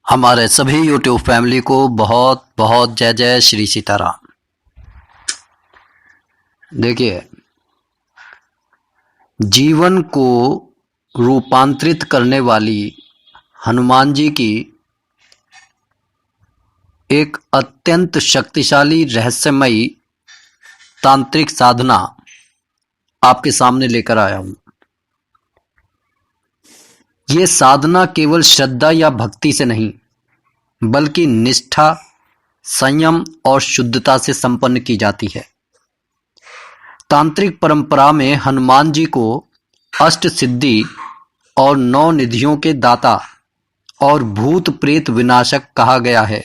हमारे सभी YouTube family को बहुत बहुत जय जय श्री सीताराम। देखिए, जीवन को रूपांतरित करने वाली हनुमान जी की एक अत्यंत शक्तिशाली रहस्यमयी तांत्रिक साधना आपके सामने लेकर आया हूं। ये साधना केवल श्रद्धा या भक्ति से नहीं, बल्कि निष्ठा, संयम और शुद्धता से संपन्न की जाती है। तांत्रिक परंपरा में हनुमान जी को अष्ट सिद्धि और नौ निधियों के दाता और भूत प्रेत विनाशक कहा गया है।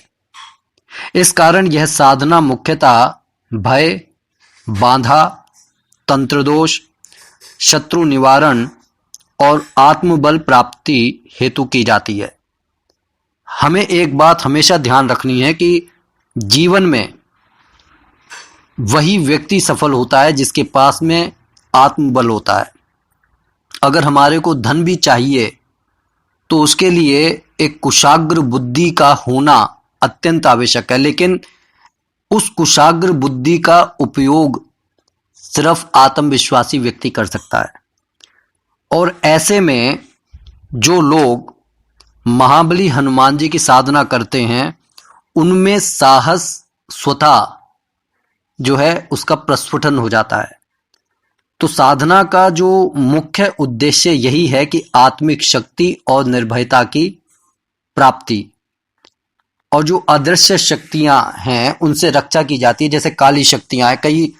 इस कारण यह साधना मुख्यतः भय, बाधा, तंत्रदोष, शत्रु निवारण और आत्मबल प्राप्ति हेतु की जाती है। हमें एक बात हमेशा ध्यान रखनी है कि जीवन में वही व्यक्ति सफल होता है जिसके पास में आत्मबल होता है। अगर हमारे को धन भी चाहिए तो उसके लिए एक कुशाग्र बुद्धि का होना अत्यंत आवश्यक है, लेकिन उस कुशाग्र बुद्धि का उपयोग सिर्फ आत्मविश्वासी व्यक्ति कर सकता है। और ऐसे में जो लोग महाबली हनुमान जी की साधना करते हैं, उनमें साहस स्वतः जो है उसका प्रस्फुटन हो जाता है। तो साधना का जो मुख्य उद्देश्य यही है कि आत्मिक शक्ति और निर्भयता की प्राप्ति, और जो अदृश्य शक्तियां हैं उनसे रक्षा की जाती है। जैसे काली शक्तियां हैं, कई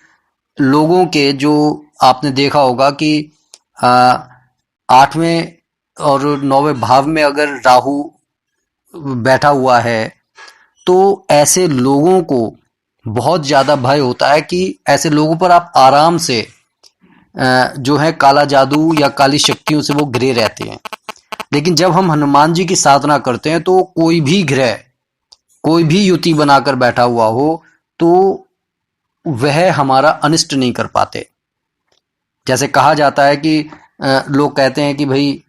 लोगों के जो आपने देखा होगा कि 8वें और 9वें भाव में अगर राहु बैठा हुआ है तो ऐसे लोगों को बहुत ज़्यादा भय होता है कि ऐसे लोगों पर आप आराम से जो है काला जादू या काली शक्तियों से वो घिरे रहते हैं। लेकिन जब हम हनुमान जी की साधना करते हैं तो कोई भी ग्रह, कोई भी युति बनाकर बैठा हुआ हो तो वह हमारा अनिष्ट नहीं कर पाते। जैसे कहा जाता है कि लोग कहते हैं कि भाई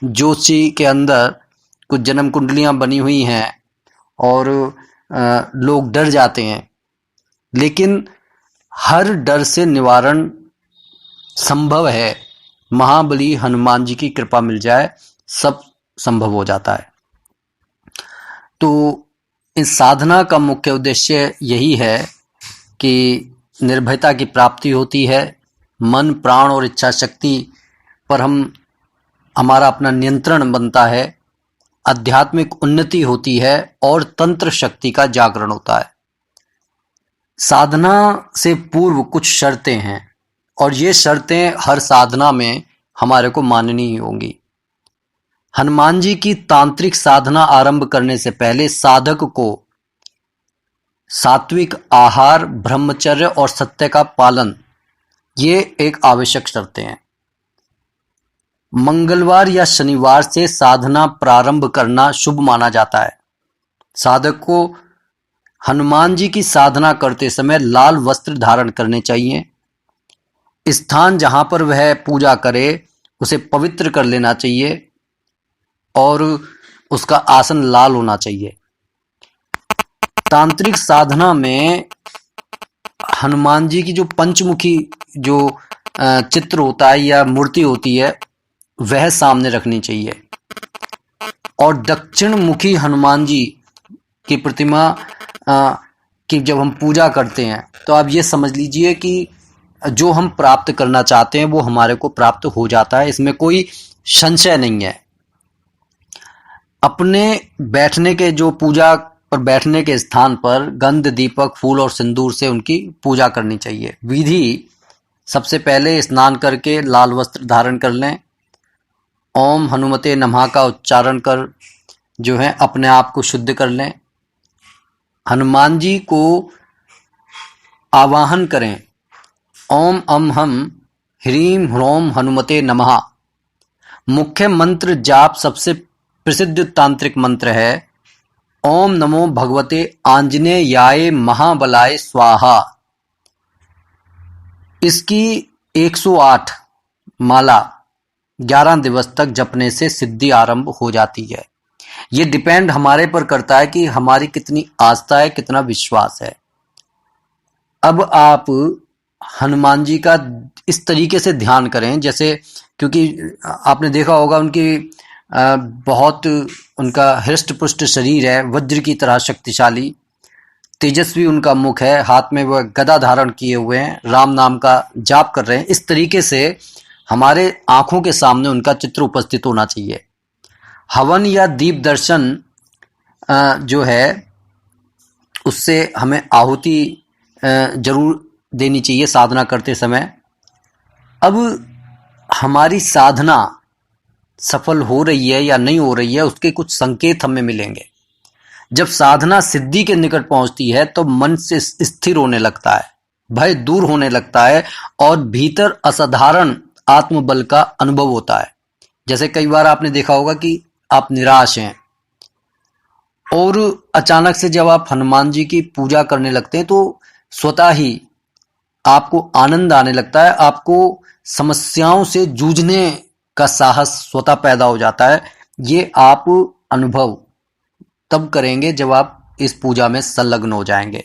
ज्योतिषी के अंदर कुछ जन्म कुंडलियां बनी हुई हैं और लोग डर जाते हैं, लेकिन हर डर से निवारण संभव है। महाबली हनुमान जी की कृपा मिल जाए, सब संभव हो जाता है। तो इस साधना का मुख्य उद्देश्य यही है कि निर्भयता की प्राप्ति होती है, मन, प्राण और इच्छा शक्ति पर हमारा अपना नियंत्रण बनता है, आध्यात्मिक उन्नति होती है और तंत्र शक्ति का जागरण होता है। साधना से पूर्व कुछ शर्तें हैं और ये शर्तें हर साधना में हमारे को माननी ही होंगी। हनुमान जी की तांत्रिक साधना आरंभ करने से पहले साधक को सात्विक आहार, ब्रह्मचर्य और सत्य का पालन, ये एक आवश्यक शर्तें हैं। मंगलवार या शनिवार से साधना प्रारंभ करना शुभ माना जाता है। साधक को हनुमान जी की साधना करते समय लाल वस्त्र धारण करने चाहिए। स्थान जहां पर वह पूजा करे उसे पवित्र कर लेना चाहिए और उसका आसन लाल होना चाहिए। तांत्रिक साधना में हनुमान जी की जो पंचमुखी जो चित्र होता है या मूर्ति होती है वह सामने रखनी चाहिए। और दक्षिण मुखी हनुमान जी की प्रतिमा की जब हम पूजा करते हैं तो आप ये समझ लीजिए कि जो हम प्राप्त करना चाहते हैं वो हमारे को प्राप्त हो जाता है, इसमें कोई संशय नहीं है। अपने बैठने के जो पूजा पर बैठने के स्थान पर गंध, दीपक, फूल और सिंदूर से उनकी पूजा करनी चाहिए। विधि: सबसे पहले स्नान करके लाल वस्त्र धारण कर लें। ओम हनुमते नमः का उच्चारण कर जो है अपने आप को शुद्ध कर लें। हनुमान जी को आवाहन करें। ओम अम हम ह्रीम ह्रोम हनुमते नमः। मुख्य मंत्र जाप सबसे प्रसिद्ध तांत्रिक मंत्र है ओम नमो भगवते आंजनेयाय महाबलाय स्वाहा। इसकी 108 माला 11 दिवस तक जपने से सिद्धि आरंभ हो जाती है। ये डिपेंड हमारे पर करता है कि हमारी कितनी आस्था है, कितना विश्वास है। अब आप हनुमान जी का इस तरीके से ध्यान करें, जैसे क्योंकि आपने देखा होगा उनकी बहुत उनका हृष्ट पुष्ट शरीर है, वज्र की तरह शक्तिशाली, तेजस्वी उनका मुख है, हाथ में वह गदा धारण किए हुए हैं, राम नाम का जाप कर रहे हैं। इस तरीके से हमारे आंखों के सामने उनका चित्र उपस्थित होना चाहिए। हवन या दीप दर्शन जो है उससे हमें आहुति जरूर देनी चाहिए साधना करते समय। अब हमारी साधना सफल हो रही है या नहीं हो रही है, उसके कुछ संकेत हमें मिलेंगे। जब साधना सिद्धि के निकट पहुंचती है तो मन से स्थिर होने लगता है, भय दूर होने लगता है और भीतर असाधारण आत्मबल का अनुभव होता है। जैसे कई बार आपने देखा होगा कि आप निराश हैं और अचानक से जब आप हनुमान जी की पूजा करने लगते हैं तो स्वतः ही आपको आनंद आने लगता है, आपको समस्याओं से जूझने का साहस स्वतः पैदा हो जाता है। ये आप अनुभव तब करेंगे जब आप इस पूजा में संलग्न हो जाएंगे।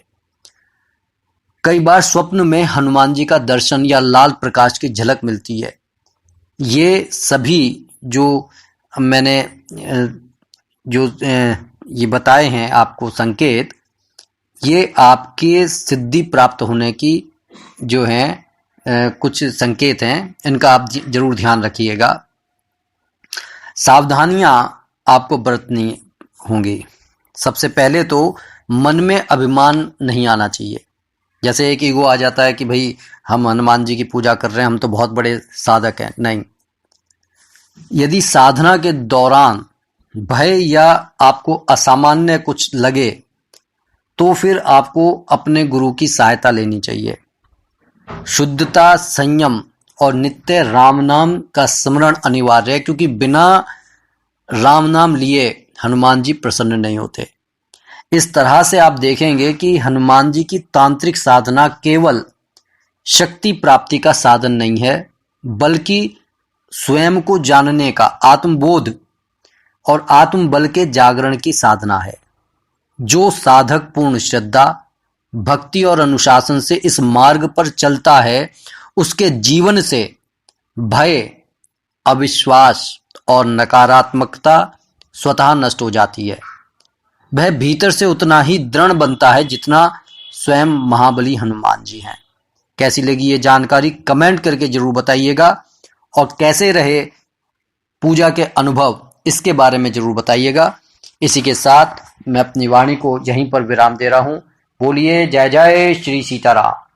कई बार स्वप्न में हनुमान जी का दर्शन या लाल प्रकाश की झलक मिलती है। ये सभी जो मैंने ये बताए हैं आपको संकेत, ये आपके सिद्धि प्राप्त होने की जो हैं कुछ संकेत हैं, इनका आप जरूर ध्यान रखिएगा। सावधानियां आपको बरतनी होंगी। सबसे पहले तो मन में अभिमान नहीं आना चाहिए। जैसे एक ईगो आ जाता है कि भाई हम हनुमान जी की पूजा कर रहे हैं, हम तो बहुत बड़े साधक हैं। नहीं, यदि साधना के दौरान भय या आपको असामान्य कुछ लगे तो फिर आपको अपने गुरु की सहायता लेनी चाहिए। शुद्धता, संयम और नित्य राम नाम का स्मरण अनिवार्य है, क्योंकि बिना राम नाम लिए हनुमान जी प्रसन्न नहीं होते। इस तरह से आप देखेंगे कि हनुमान जी की तांत्रिक साधना केवल शक्ति प्राप्ति का साधन नहीं है, बल्कि स्वयं को जानने का, आत्मबोध और आत्मबल के जागरण की साधना है। जो साधक पूर्ण श्रद्धा, भक्ति और अनुशासन से इस मार्ग पर चलता है, उसके जीवन से भय, अविश्वास और नकारात्मकता स्वतः नष्ट हो जाती है। वह भीतर से उतना ही दृढ़ बनता है जितना स्वयं महाबली हनुमान जी हैं। कैसी लगी ये जानकारी कमेंट करके जरूर बताइएगा, और कैसे रहे पूजा के अनुभव इसके बारे में जरूर बताइएगा। इसी के साथ मैं अपनी वाणी को यहीं पर विराम दे रहा हूं। बोलिए जय जय श्री सीताराम।